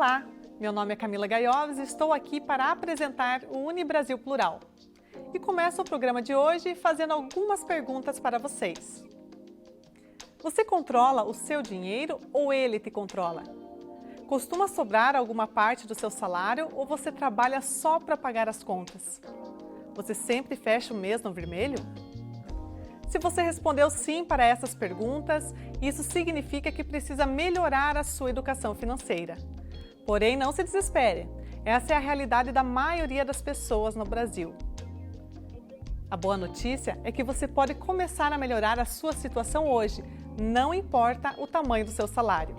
Olá, meu nome é Camila Gaioves e estou aqui para apresentar o Unibrasil Plural. E começo o programa de hoje fazendo algumas perguntas para vocês. Você controla o seu dinheiro ou ele te controla? Costuma sobrar alguma parte do seu salário ou você trabalha só para pagar as contas? Você sempre fecha o mês no vermelho? Se você respondeu sim para essas perguntas, isso significa que precisa melhorar a sua educação financeira. Porém, não se desespere. Essa é a realidade da maioria das pessoas no Brasil. A boa notícia é que você pode começar a melhorar a sua situação hoje, não importa o tamanho do seu salário.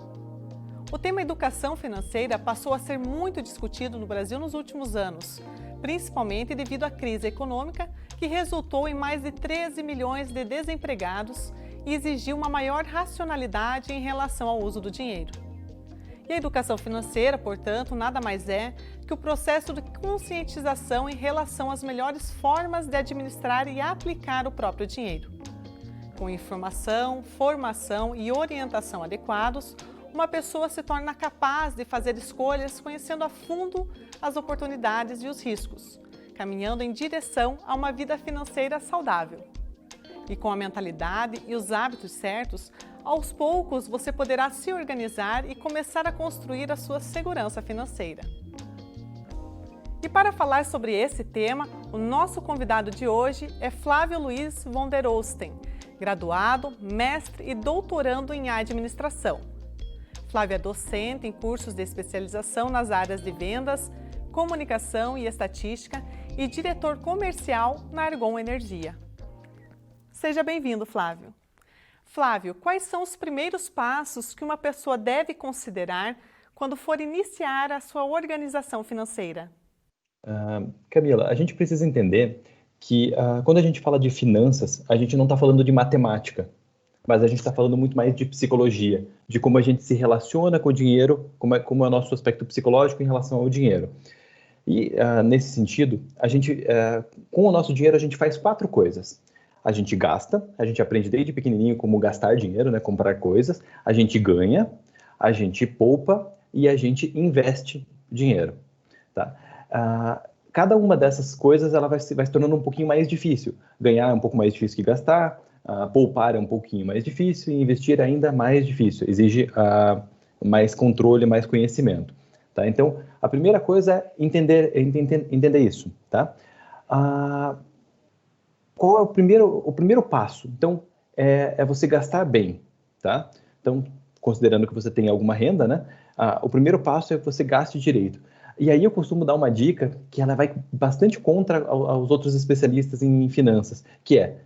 O tema educação financeira passou a ser muito discutido no Brasil nos últimos anos, principalmente devido à crise econômica que resultou em mais de 13 milhões de desempregados e exigiu uma maior racionalidade em relação ao uso do dinheiro. E a educação financeira, portanto, nada mais é que o processo de conscientização em relação às melhores formas de administrar e aplicar o próprio dinheiro. Com informação, formação e orientação adequados, uma pessoa se torna capaz de fazer escolhas conhecendo a fundo as oportunidades e os riscos, caminhando em direção a uma vida financeira saudável. E com a mentalidade e os hábitos certos, aos poucos você poderá se organizar e começar a construir a sua segurança financeira. E para falar sobre esse tema, o nosso convidado de hoje é Flávio Luiz von der Osten, graduado, mestre e doutorando em administração. Flávio é docente em cursos de especialização nas áreas de vendas, comunicação e estatística e diretor comercial na Argon Energia. Seja bem-vindo, Flávio. Flávio, quais são os primeiros passos que uma pessoa deve considerar quando for iniciar a sua organização financeira? Camila, a gente precisa entender que quando a gente fala de finanças, a gente não está falando de matemática, mas a gente está falando muito mais de psicologia, de como a gente se relaciona com o dinheiro, como é o nosso aspecto psicológico em relação ao dinheiro. E, nesse sentido, com o nosso dinheiro, a gente faz 4 coisas. A gente gasta, a gente aprende desde pequenininho como gastar dinheiro, né, comprar coisas, a gente ganha, a gente poupa e a gente investe dinheiro. Tá? Cada uma dessas coisas ela vai se tornando um pouquinho mais difícil. Ganhar é um pouco mais difícil que gastar, poupar é um pouquinho mais difícil e investir é ainda mais difícil. Exige mais controle, mais conhecimento. Tá? Então, a primeira coisa é entender isso. Tá? Qual é o primeiro passo? Então, é você gastar bem. Tá? Então, considerando que você tem alguma renda, né? O primeiro passo é que você gaste direito. E aí eu costumo dar uma dica que ela vai bastante contra os outros especialistas em finanças, que é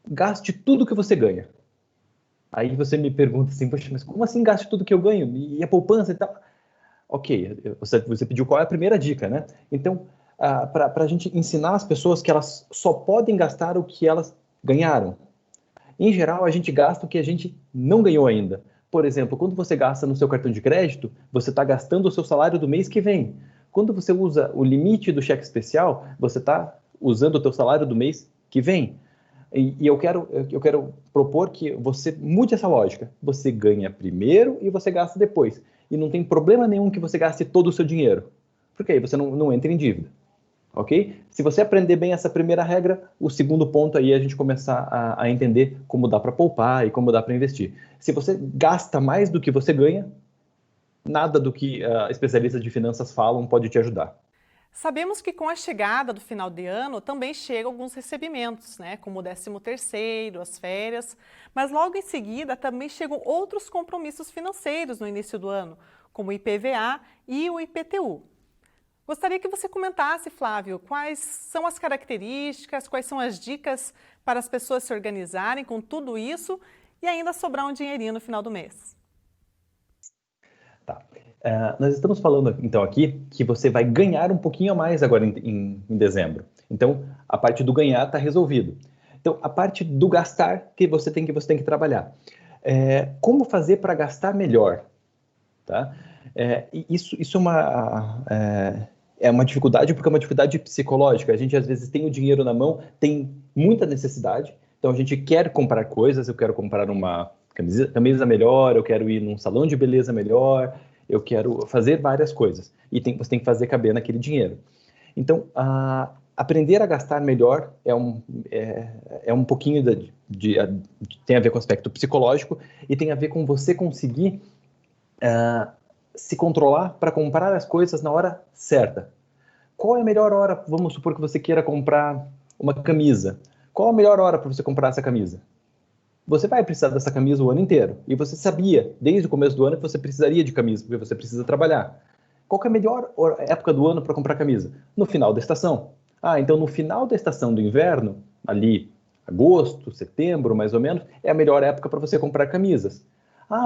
gaste tudo que você ganha. Aí você me pergunta assim, poxa, mas como assim gaste tudo que eu ganho? E a poupança e tal? Ok, você pediu qual é a primeira dica, né? Então, para a gente ensinar as pessoas que elas só podem gastar o que elas ganharam. Em geral, a gente gasta o que a gente não ganhou ainda. Por exemplo, quando você gasta no seu cartão de crédito, você está gastando o seu salário do mês que vem. Quando você usa o limite do cheque especial, você está usando o teu salário do mês que vem. E eu quero propor que você mude essa lógica. Você ganha primeiro e você gasta depois. E não tem problema nenhum que você gaste todo o seu dinheiro. Porque aí você não entra em dívida. Ok? Se você aprender bem essa primeira regra, o segundo ponto aí é a gente começar a entender como dá para poupar e como dá para investir. Se você gasta mais do que você ganha, nada do que especialistas de finanças falam pode te ajudar. Sabemos que com a chegada do final de ano também chegam alguns recebimentos, né, como o 13º, as férias, mas logo em seguida também chegam outros compromissos financeiros no início do ano, como o IPVA e o IPTU. Gostaria que você comentasse, Flávio, quais são as características, quais são as dicas para as pessoas se organizarem com tudo isso e ainda sobrar um dinheirinho no final do mês. Tá. Nós estamos falando, então, aqui que você vai ganhar um pouquinho a mais agora em dezembro. Então, a parte do ganhar está resolvido. Então, a parte do gastar que você tem que trabalhar. Como fazer para gastar melhor? Tá? Isso é uma dificuldade, porque é uma dificuldade psicológica. A gente, às vezes, tem o dinheiro na mão, tem muita necessidade, então a gente quer comprar coisas, eu quero comprar uma camisa melhor, eu quero ir num salão de beleza melhor, eu quero fazer várias coisas. E você tem que fazer caber naquele dinheiro. Então, aprender a gastar melhor é um pouquinho tem a ver com o aspecto psicológico e tem a ver com você conseguir se controlar para comprar as coisas na hora certa. Qual é a melhor hora? Vamos supor que você queira comprar uma camisa. Qual a melhor hora para você comprar essa camisa? Você vai precisar dessa camisa o ano inteiro. E você sabia, desde o começo do ano, que você precisaria de camisa, porque você precisa trabalhar. Qual que é a melhor época do ano para comprar camisa? No final da estação. Então no final da estação do inverno, ali, agosto, setembro, mais ou menos, é a melhor época para você comprar camisas.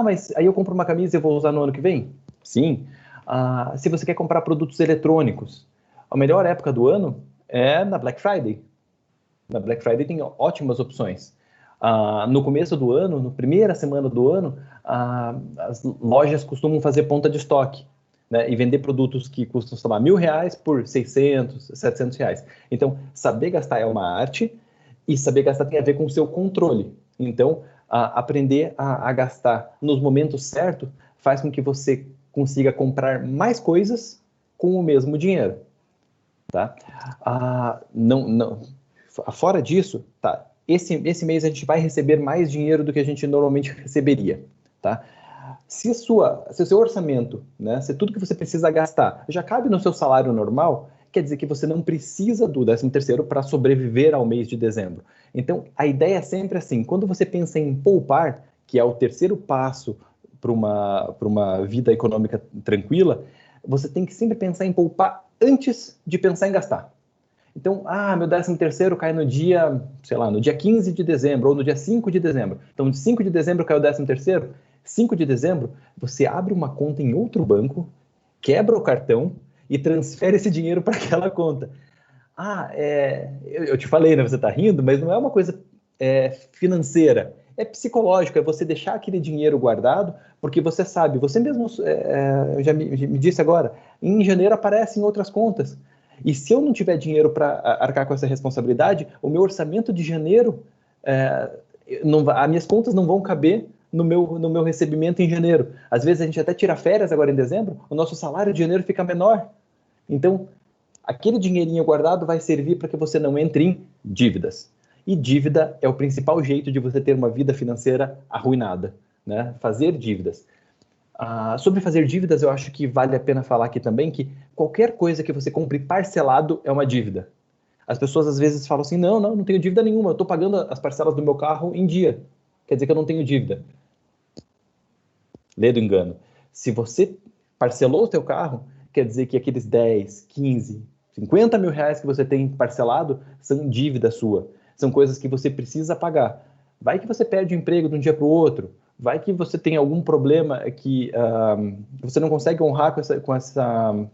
Mas aí eu compro uma camisa e vou usar no ano que vem? Sim. Se você quer comprar produtos eletrônicos, a melhor época do ano é na Black Friday. Na Black Friday tem ótimas opções. No começo do ano, na primeira semana do ano, as lojas costumam fazer ponta de estoque, né, e vender produtos que custam, sei lá, R$1.000 por R$600, R$700. Então, saber gastar é uma arte e saber gastar tem a ver com o seu controle. Então, aprender a gastar nos momentos certos faz com que você consiga comprar mais coisas com o mesmo dinheiro. Tá? Fora disso, tá? Esse mês a gente vai receber mais dinheiro do que a gente normalmente receberia, tá? Se o seu orçamento, né, se tudo que você precisa gastar já cabe no seu salário normal, quer dizer que você não precisa do 13º para sobreviver ao mês de dezembro. Então, a ideia é sempre assim, quando você pensa em poupar, que é o terceiro passo para uma vida econômica tranquila, você tem que sempre pensar em poupar antes de pensar em gastar. Então, meu 13º cai no dia, sei lá, no dia 15 de dezembro ou no dia 5 de dezembro. Então, de 5 de dezembro cai o 13º, 5 de dezembro, você abre uma conta em outro banco, quebra o cartão e transfere esse dinheiro para aquela conta. Eu te falei, né? Você está rindo, mas não é uma coisa financeira. É psicológico, é você deixar aquele dinheiro guardado, porque você sabe, você mesmo já me disse agora, em janeiro aparecem outras contas. E se eu não tiver dinheiro para arcar com essa responsabilidade, o meu orçamento de janeiro, as minhas contas não vão caber no meu recebimento em janeiro. Às vezes a gente até tira férias agora em dezembro, o nosso salário de janeiro fica menor. Então, aquele dinheirinho guardado vai servir para que você não entre em dívidas. E dívida é o principal jeito de você ter uma vida financeira arruinada, né? Fazer dívidas. Sobre fazer dívidas, eu acho que vale a pena falar aqui também que qualquer coisa que você compre parcelado é uma dívida. As pessoas às vezes falam assim, não tenho dívida nenhuma, eu estou pagando as parcelas do meu carro em dia. Quer dizer que eu não tenho dívida. Lê do engano. Se você parcelou o seu carro, quer dizer que aqueles 10, 15, 50 mil reais que você tem parcelado são dívida sua. São coisas que você precisa pagar. Vai que você perde o emprego de um dia para o outro. Vai que você tem algum problema que você não consegue honrar com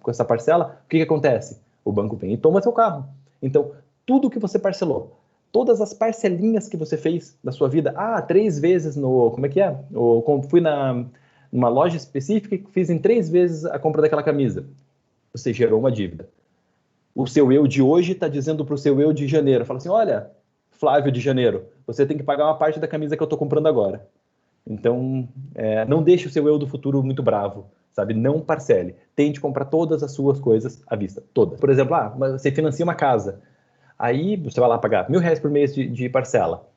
essa parcela. O que acontece? O banco vem e toma seu carro. Então, tudo que você parcelou, todas as parcelinhas que você fez na sua vida, 3 vezes como é que é? Fui numa loja específica e fiz em 3 vezes a compra daquela camisa. Você gerou uma dívida. O seu eu de hoje está dizendo para o seu eu de janeiro, fala assim, olha, Flávio de janeiro, você tem que pagar uma parte da camisa que eu estou comprando agora. Então, não deixe o seu eu do futuro muito bravo, sabe? Não parcele. Tente comprar todas as suas coisas à vista, todas. Por exemplo, você financia uma casa, aí você vai lá pagar R$1.000 por mês de parcela.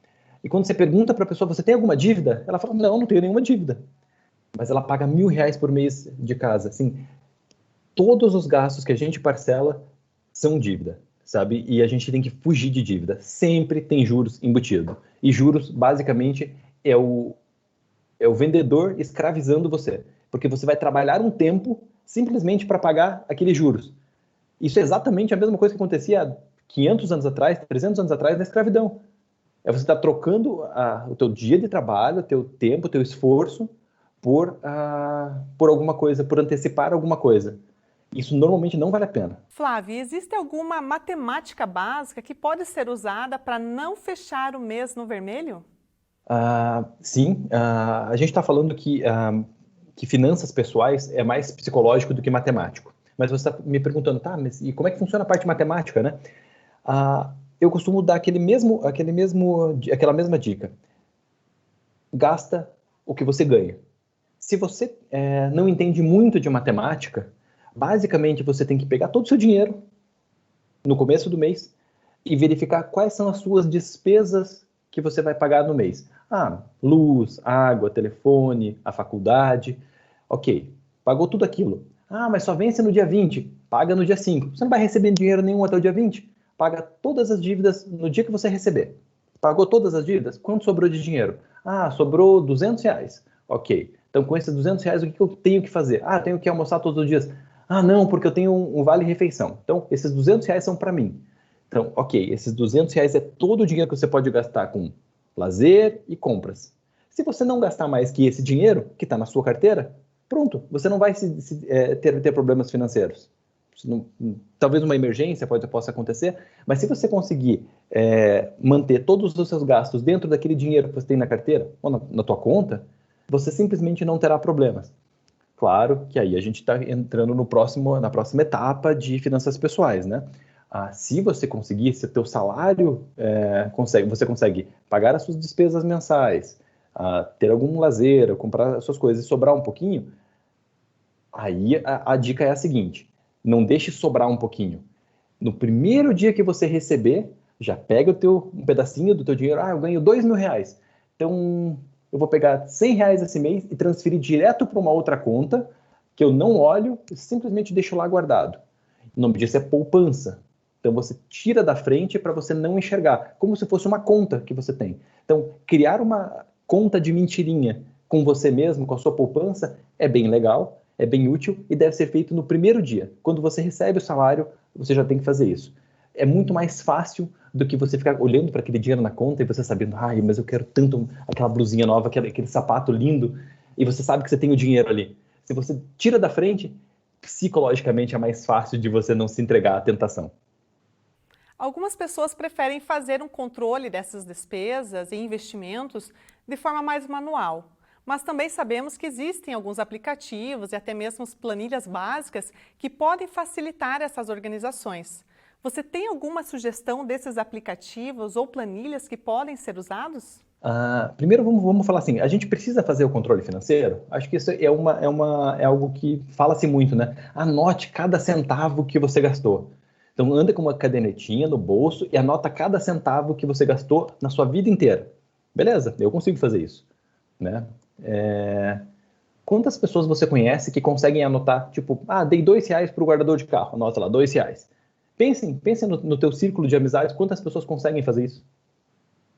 E quando você pergunta para a pessoa, você tem alguma dívida? Ela fala, não tenho nenhuma dívida. Mas ela paga R$1.000 por mês de casa. Assim, todos os gastos que a gente parcela são dívida, sabe? E a gente tem que fugir de dívida. Sempre tem juros embutido. E juros, basicamente, é o vendedor escravizando você. Porque você vai trabalhar um tempo simplesmente para pagar aqueles juros. Isso é exatamente a mesma coisa que acontecia há 500 anos atrás, 300 anos atrás na escravidão. Você está trocando o teu dia de trabalho, o teu tempo, o teu esforço por alguma coisa, por antecipar alguma coisa. Isso normalmente não vale a pena. Flávio, existe alguma matemática básica que pode ser usada para não fechar o mês no vermelho? Sim, a gente está falando que finanças pessoais é mais psicológico do que matemático. Mas você está me perguntando, mas e como é que funciona a parte matemática, né? Eu costumo dar aquela mesma dica. Gasta o que você ganha. Se você não entende muito de matemática, basicamente você tem que pegar todo o seu dinheiro no começo do mês e verificar quais são as suas despesas que você vai pagar no mês. Luz, água, telefone, a faculdade. Ok, pagou tudo aquilo. Mas só vence no dia 20. Paga no dia 5. Você não vai receber dinheiro nenhum até o dia 20. Paga todas as dívidas no dia que você receber. Pagou todas as dívidas? Quanto sobrou de dinheiro? Sobrou R$ 200. Ok, então com esses R$ 200, o que eu tenho que fazer? Tenho que almoçar todos os dias. Não, porque eu tenho um vale-refeição. Então, esses R$ 200 são para mim. Então, ok, esses R$ 200 é todo o dinheiro que você pode gastar com lazer e compras. Se você não gastar mais que esse dinheiro, que está na sua carteira, pronto, você não vai ter problemas financeiros. Talvez uma emergência possa acontecer, mas se você conseguir manter todos os seus gastos dentro daquele dinheiro que você tem na carteira ou na tua conta, você simplesmente não terá problemas. Claro que aí a gente está entrando na próxima etapa de finanças pessoais, né? Se você conseguir, se o teu salário você consegue pagar as suas despesas mensais, ter algum lazer, comprar as suas coisas e sobrar um pouquinho, aí a dica é a seguinte: não deixe sobrar um pouquinho. No primeiro dia que você receber, já pega um pedacinho do teu dinheiro. Eu ganho R$ 2.000. Então, eu vou pegar R$ 100 esse mês e transferir direto para uma outra conta, que eu não olho, e simplesmente deixo lá guardado. O nome disso é poupança. Então, você tira da frente para você não enxergar, como se fosse uma conta que você tem. Então, criar uma conta de mentirinha com você mesmo, com a sua poupança, é bem legal, é bem útil e deve ser feito no primeiro dia. Quando você recebe o salário, você já tem que fazer isso. É muito mais fácil do que você ficar olhando para aquele dinheiro na conta e você sabendo, mas eu quero tanto aquela blusinha nova, aquele sapato lindo, e você sabe que você tem o dinheiro ali. Se você tira da frente, psicologicamente é mais fácil de você não se entregar à tentação. Algumas pessoas preferem fazer um controle dessas despesas e investimentos de forma mais manual. Mas também sabemos que existem alguns aplicativos e até mesmo planilhas básicas que podem facilitar essas organizações. Você tem alguma sugestão desses aplicativos ou planilhas que podem ser usados? Primeiro, vamos falar assim, a gente precisa fazer o controle financeiro? Acho que isso é algo que fala-se muito, né? Anote cada centavo que você gastou. Então, anda com uma cadernetinha no bolso e anota cada centavo que você gastou na sua vida inteira. Beleza, eu consigo fazer isso, né? Quantas pessoas você conhece que conseguem anotar, tipo, dei R$ 2 para o guardador de carro, anota lá, R$ 2. Pensem no teu círculo de amizades, quantas pessoas conseguem fazer isso?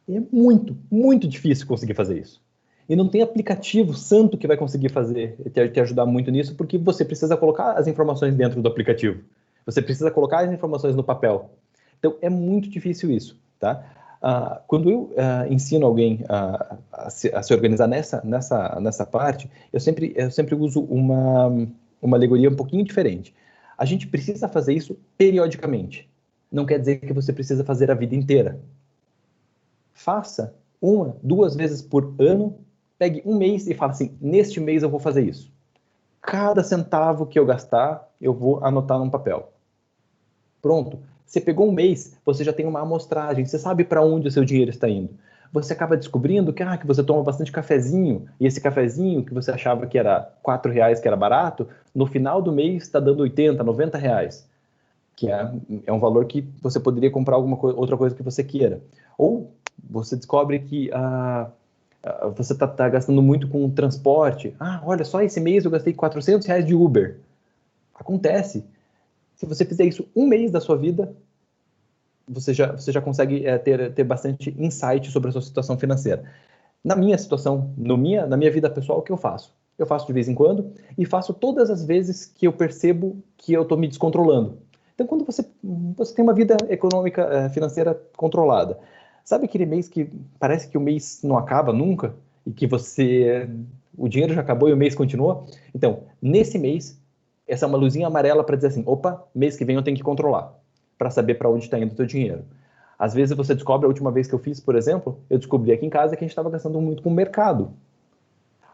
E é muito, muito difícil conseguir fazer isso. E não tem aplicativo santo que vai conseguir te ajudar muito nisso, porque você precisa colocar as informações dentro do aplicativo. Você precisa colocar as informações no papel. Então, é muito difícil isso, tá? Quando eu ensino alguém a se organizar nessa parte, eu sempre uso uma alegoria um pouquinho diferente. A gente precisa fazer isso periodicamente. Não quer dizer que você precisa fazer a vida inteira. Faça 1, 2 vezes por ano, pegue um mês e fala assim, neste mês eu vou fazer isso. Cada centavo que eu gastar, eu vou anotar num papel. Pronto. Você pegou um mês, você já tem uma amostragem, você sabe para onde o seu dinheiro está indo. Você acaba descobrindo que você toma bastante cafezinho, e esse cafezinho que você achava que era R$ 4, que era barato, no final do mês está dando R$ 80, R$ 90, que é um valor que você poderia comprar outra coisa que você queira. Ou você descobre que você está gastando muito com transporte. Olha, só esse mês eu gastei R$ 400 de Uber. Acontece. Se você fizer isso um mês da sua vida, você já consegue ter bastante insight sobre a sua situação financeira. Na minha situação, na minha vida pessoal, o que eu faço? Eu faço de vez em quando e faço todas as vezes que eu percebo que eu estou me descontrolando. Então, quando você tem uma vida econômica, financeira controlada, sabe aquele mês que parece que o mês não acaba nunca? E que o dinheiro já acabou e o mês continua? Então, nesse mês, essa é uma luzinha amarela para dizer assim, opa, mês que vem eu tenho que controlar, para saber para onde está indo o teu dinheiro. Às vezes você descobre, a última vez que eu fiz, por exemplo, eu descobri aqui em casa que a gente estava gastando muito com o mercado.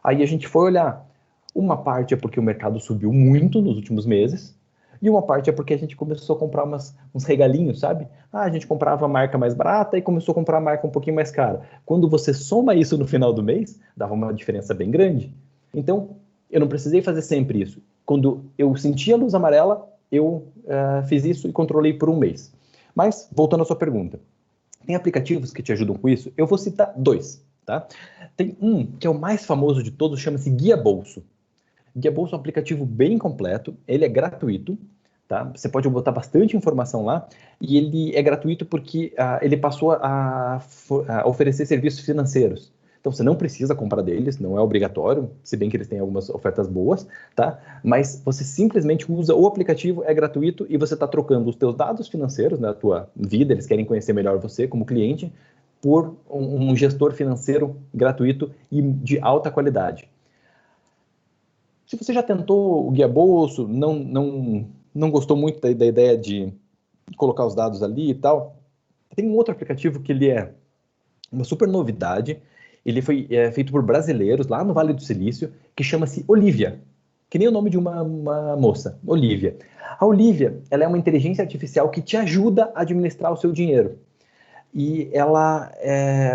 Aí a gente foi olhar. Uma parte é porque o mercado subiu muito nos últimos meses, e uma parte é porque a gente começou a comprar uns regalinhos, sabe? A gente comprava a marca mais barata e começou a comprar a marca um pouquinho mais cara. Quando você soma isso no final do mês, dava uma diferença bem grande. Então, eu não precisei fazer sempre isso. Quando eu senti a luz amarela, eu fiz isso e controlei por um mês. Mas, voltando à sua pergunta, tem aplicativos que te ajudam com isso? Eu vou citar 2, tá? Tem um que é o mais famoso de todos, chama-se Guia Bolso. Guia Bolso é um aplicativo bem completo, ele é gratuito, tá? Você pode botar bastante informação lá, e ele é gratuito porque ele passou a oferecer serviços financeiros. Então, você não precisa comprar deles, não é obrigatório, se bem que eles têm algumas ofertas boas, tá? Mas você simplesmente usa o aplicativo, é gratuito, e você está trocando os teus dados financeiros, né, a tua vida, eles querem conhecer melhor você como cliente, por um gestor financeiro gratuito e de alta qualidade. Se você já tentou o Guia Bolso, não gostou muito da ideia de colocar os dados ali e tal, tem um outro aplicativo que ele é uma super novidade. Ele foi feito por brasileiros lá no Vale do Silício, que chama-se Olivia, que nem o nome de uma moça, Olivia. A Olivia, ela é uma inteligência artificial que te ajuda a administrar o seu dinheiro. E ela,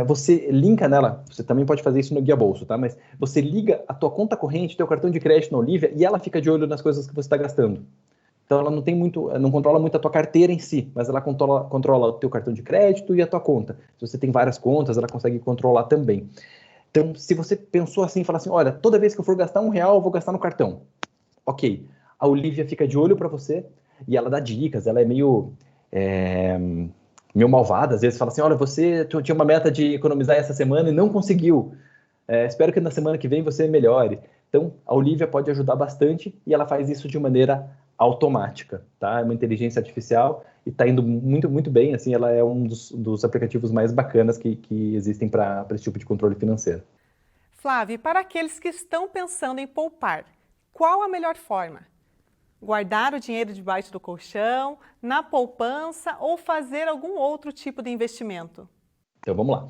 você linka nela, você também pode fazer isso no Guia Bolso, tá? Mas você liga a tua conta corrente, teu cartão de crédito na Olivia, e ela fica de olho nas coisas que você está gastando. Então ela não controla muito a tua carteira em si, mas ela controla o teu cartão de crédito e a tua conta. Se você tem várias contas, ela consegue controlar também. Então, se você pensou assim, fala assim, olha, toda vez que eu for gastar R$1, eu vou gastar no cartão. Ok, a Olivia fica de olho para você e ela dá dicas, ela é meio malvada, às vezes fala assim, olha, você tinha uma meta de economizar essa semana e não conseguiu. Espero que na semana que vem você melhore. Então, a Olivia pode ajudar bastante e ela faz isso de maneira automática, tá? É uma inteligência artificial e está indo muito, muito bem, assim, ela é um dos aplicativos mais bacanas que existem para esse tipo de controle financeiro. Flávio, e para aqueles que estão pensando em poupar, qual a melhor forma? Guardar o dinheiro debaixo do colchão, na poupança ou fazer algum outro tipo de investimento? Então, vamos lá.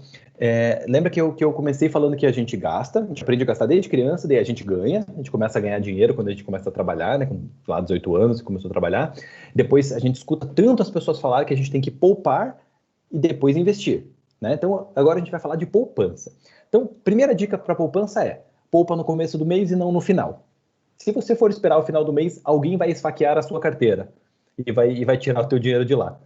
Lembra que eu comecei falando que a gente gasta, a gente aprende a gastar desde criança, daí a gente ganha, a gente começa a ganhar dinheiro quando a gente começa a trabalhar, né, com lá 18 anos começou a trabalhar. Depois a gente escuta tanto as pessoas falarem que a gente tem que poupar e depois investir, né? Então, agora a gente vai falar de poupança. Então, primeira dica para poupança é, poupa no começo do mês e não no final. Se você for esperar o final do mês, alguém vai esfaquear a sua carteira e vai tirar o teu dinheiro de lá.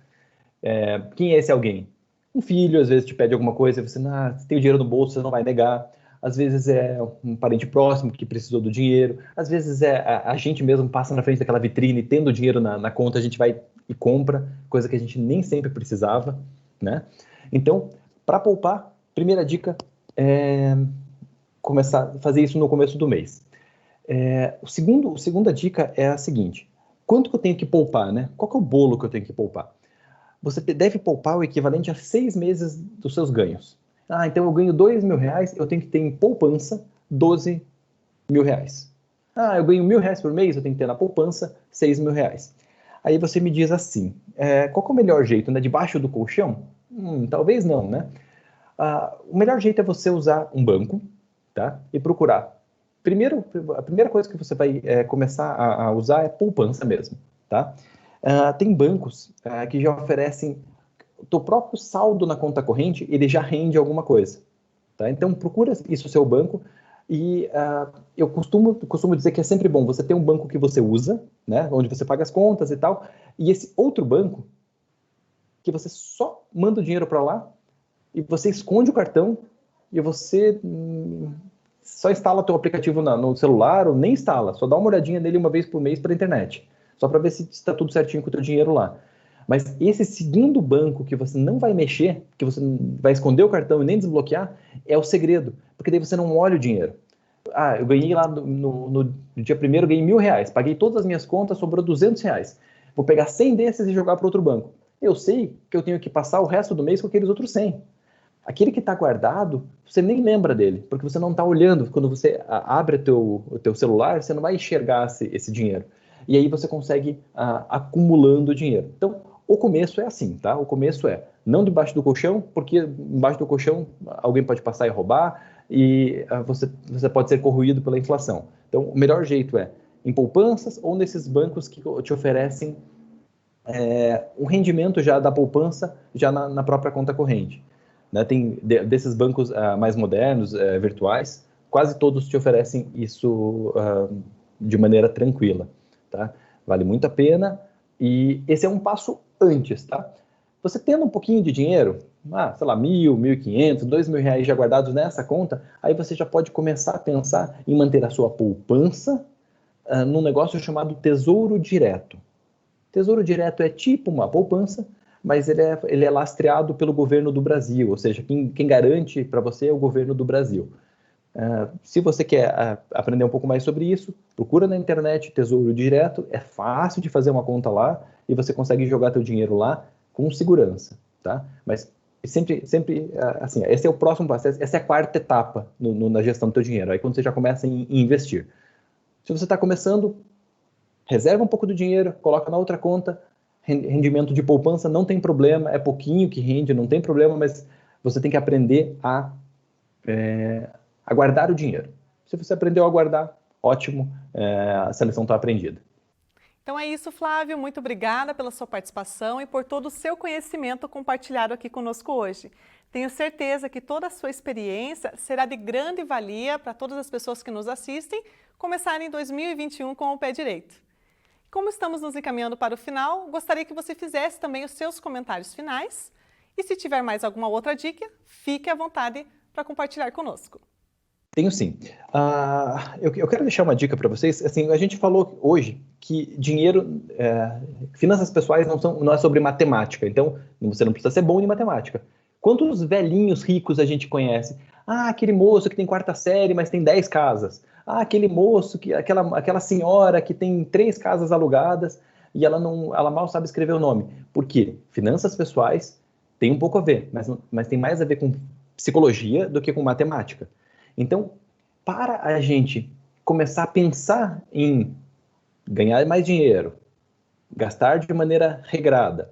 Quem é esse alguém? Um filho, às vezes, te pede alguma coisa, você tem o dinheiro no bolso, você não vai negar. Às vezes é um parente próximo que precisou do dinheiro. Às vezes a gente mesmo passa na frente daquela vitrine, tendo o dinheiro na conta, a gente vai e compra, coisa que a gente nem sempre precisava, né? Então, para poupar, primeira dica é começar a fazer isso no começo do mês. A segunda dica é a seguinte, quanto que eu tenho que poupar, né? Qual que é o bolo que eu tenho que poupar? Você deve poupar o equivalente a 6 meses dos seus ganhos. Então eu ganho R$2.000, eu tenho que ter em poupança R$12.000. Eu ganho R$1.000 por mês, eu tenho que ter na poupança R$6.000. Aí você me diz assim, qual que é o melhor jeito, né? Debaixo do colchão? Talvez não, né? O melhor jeito é você usar um banco, tá? E procurar. A primeira coisa que você vai começar a usar é poupança mesmo, tá? Tem bancos que já oferecem o teu próprio saldo na conta corrente, ele já rende alguma coisa, tá? Então procura isso no seu banco e eu costumo dizer que é sempre bom você ter um banco que você usa, né, onde você paga as contas e tal, e esse outro banco que você só manda o dinheiro para lá e você esconde o cartão e você só instala teu aplicativo no celular ou nem instala, só dá uma olhadinha nele uma vez por mês pela internet. Só para ver se está tudo certinho com o teu dinheiro lá. Mas esse segundo banco que você não vai mexer, que você vai esconder o cartão e nem desbloquear, é o segredo. Porque daí você não olha o dinheiro. Eu ganhei lá no dia 1º, eu ganhei R$1.000. Paguei todas as minhas contas, sobrou R$200. Vou pegar 100 desses e jogar para outro banco. Eu sei que eu tenho que passar o resto do mês com aqueles outros 100. Aquele que está guardado, você nem lembra dele, porque você não está olhando. Quando você abre o teu celular, você não vai enxergar esse dinheiro. E aí você consegue acumulando dinheiro. Então, o começo é assim, tá? O começo é não debaixo do colchão, porque embaixo do colchão alguém pode passar e roubar e você pode ser corroído pela inflação. Então, o melhor jeito é em poupanças ou nesses bancos que te oferecem um rendimento já da poupança já na própria conta corrente. Né? Tem desses bancos mais modernos, virtuais, quase todos te oferecem isso de maneira tranquila, tá? Vale muito a pena, e esse é um passo antes, tá? Você tendo um pouquinho de dinheiro, sei lá, 1.000, 1.500, R$ 2.000 já guardados nessa conta, aí você já pode começar a pensar em manter a sua poupança num negócio chamado Tesouro Direto. Tesouro Direto é tipo uma poupança, mas ele é lastreado pelo governo do Brasil, ou seja, quem garante para você é o governo do Brasil. Se você quer aprender um pouco mais sobre isso, procura na internet Tesouro Direto, é fácil de fazer uma conta lá e você consegue jogar teu dinheiro lá com segurança, tá? Mas sempre assim, esse é o próximo passo, essa é a quarta etapa na gestão do teu dinheiro, aí quando você já começa a investir. Se você está começando, reserva um pouco do dinheiro, coloca na outra conta, rendimento de poupança não tem problema, é pouquinho que rende, não tem problema, mas você tem que aprender a guardar o dinheiro. Se você aprendeu a guardar, ótimo, essa lição está aprendida. Então é isso, Flávio. Muito obrigada pela sua participação e por todo o seu conhecimento compartilhado aqui conosco hoje. Tenho certeza que toda a sua experiência será de grande valia para todas as pessoas que nos assistem começarem 2021 com o pé direito. Como estamos nos encaminhando para o final, gostaria que você fizesse também os seus comentários finais e se tiver mais alguma outra dica, fique à vontade para compartilhar conosco. Tenho sim. Eu quero deixar uma dica para vocês. Assim, a gente falou hoje que dinheiro, finanças pessoais não é sobre matemática. Então, você não precisa ser bom em matemática. Quantos velhinhos ricos a gente conhece? Aquele moço que tem 4ª série, mas tem 10 casas. Aquele moço, aquela senhora que tem 3 casas alugadas e ela mal sabe escrever o nome. Por quê? Finanças pessoais tem um pouco a ver, mas tem mais a ver com psicologia do que com matemática. Então, para a gente começar a pensar em ganhar mais dinheiro, gastar de maneira regrada,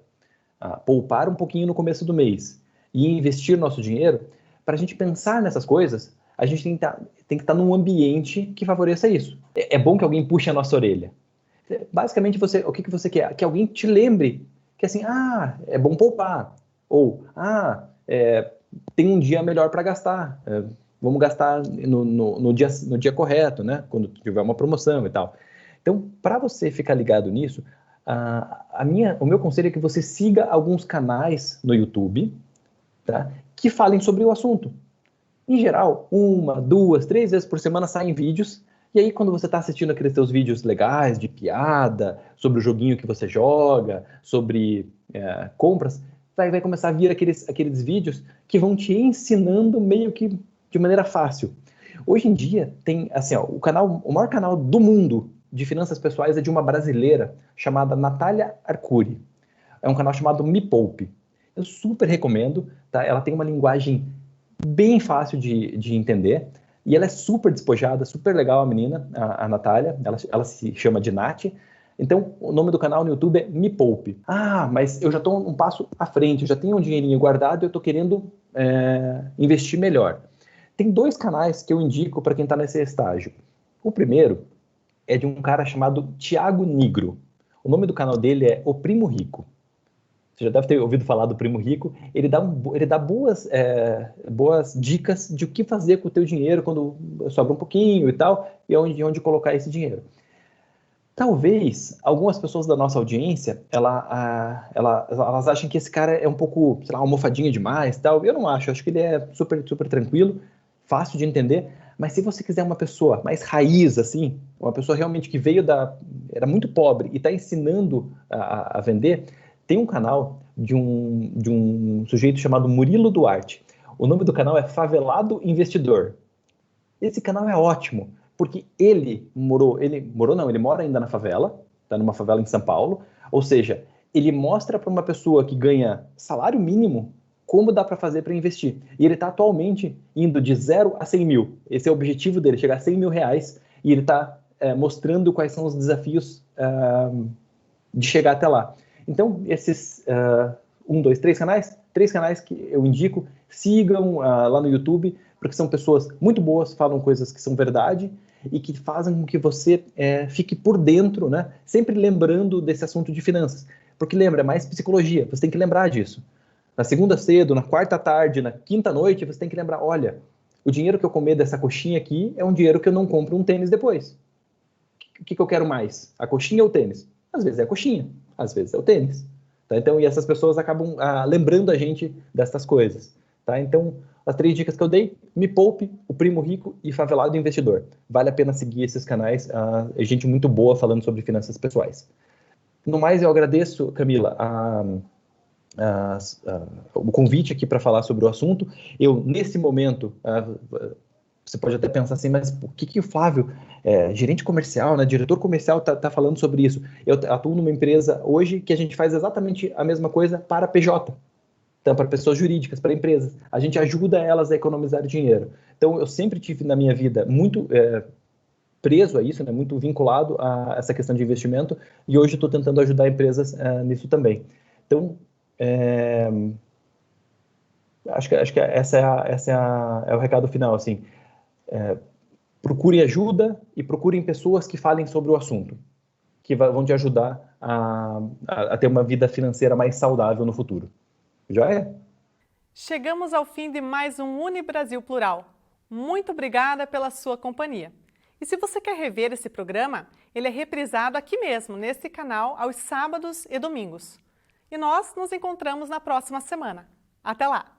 poupar um pouquinho no começo do mês e investir nosso dinheiro, para a gente pensar nessas coisas, a gente tem que estar num ambiente que favoreça isso. É bom que alguém puxe a nossa orelha. Basicamente, o que você quer? Que alguém te lembre que assim, é bom poupar. Ou, tem um dia melhor para gastar. Vamos gastar no dia correto, né? Quando tiver uma promoção e tal. Então, para você ficar ligado nisso, o meu conselho é que você siga alguns canais no YouTube, tá? Que falem sobre o assunto. Em geral, 1, 2, 3 vezes por semana saem vídeos, e aí quando você está assistindo aqueles teus vídeos legais, de piada, sobre o joguinho que você joga, sobre compras, vai começar a vir aqueles vídeos que vão te ensinando meio que de maneira fácil. Hoje em dia, tem assim, o maior canal do mundo de finanças pessoais é de uma brasileira chamada Natália Arcuri. É um canal chamado Me Poupe. Eu super recomendo, tá? Ela tem uma linguagem bem fácil de entender, e ela é super despojada, super legal a menina, a Natália, ela se chama de Nath. Então, o nome do canal no YouTube é Me Poupe. Mas eu já estou um passo à frente, eu já tenho um dinheirinho guardado e eu estou querendo investir melhor. Tem 2 canais que eu indico para quem está nesse estágio. O primeiro é de um cara chamado Thiago Nigro. O nome do canal dele é O Primo Rico. Você já deve ter ouvido falar do Primo Rico. Ele dá boas dicas de o que fazer com o teu dinheiro quando sobra um pouquinho e tal, e onde colocar esse dinheiro. Talvez algumas pessoas da nossa audiência, elas achem que esse cara é um pouco, sei lá, almofadinho demais, tal. Eu não acho. Eu acho que ele é super, super tranquilo, fácil de entender. Mas se você quiser uma pessoa mais raiz, assim, uma pessoa realmente que era muito pobre e está ensinando a vender, tem um canal de um sujeito chamado Murilo Duarte. O nome do canal é Favelado Investidor. Esse canal é ótimo, porque ele mora ainda na favela, está numa favela em São Paulo, ou seja, ele mostra para uma pessoa que ganha salário mínimo como dá para fazer para investir. E ele está atualmente indo de 0 a 100 mil. Esse é o objetivo dele, chegar a 100 mil reais, e ele está mostrando quais são os desafios de chegar até lá. Então, esses 3 canais que eu indico, sigam lá no YouTube, porque são pessoas muito boas, falam coisas que são verdade e que fazem com que você fique por dentro, né? Sempre lembrando desse assunto de finanças. Porque lembra, é mais psicologia, você tem que lembrar disso. Na segunda cedo, na quarta tarde, na quinta noite, você tem que lembrar, olha, O dinheiro que eu comer dessa coxinha aqui é um dinheiro que eu não compro um tênis depois. O que eu quero mais? A coxinha ou o tênis? Às vezes é a coxinha, às vezes é o tênis. Tá? Então, e essas pessoas acabam lembrando a gente dessas coisas. Tá? Então, as 3 dicas que eu dei: Me Poupe, O Primo Rico e Favelado Investidor. Vale a pena seguir esses canais, é gente muito boa falando sobre finanças pessoais. No mais, eu agradeço, Camila, o convite aqui para falar sobre o assunto. Eu, nesse momento, você pode até pensar assim, mas por que o Flávio, gerente comercial, né, diretor comercial, tá falando sobre isso? Eu atuo numa empresa hoje que a gente faz exatamente a mesma coisa para PJ. Então, para pessoas jurídicas, para empresas. A gente ajuda elas a economizar dinheiro. Então, eu sempre tive na minha vida muito preso a isso, né, muito vinculado a essa questão de investimento, e hoje estou tentando ajudar empresas nisso também. Então, acho que é o recado final, assim. Procure ajuda e procurem pessoas que falem sobre o assunto, que vão te ajudar a ter uma vida financeira mais saudável no futuro. Já é? Chegamos ao fim de mais um Unibrasil Plural. Muito obrigada pela sua companhia. E se você quer rever esse programa, ele é reprisado aqui mesmo, nesse canal, aos sábados e domingos. E nós nos encontramos na próxima semana. Até lá!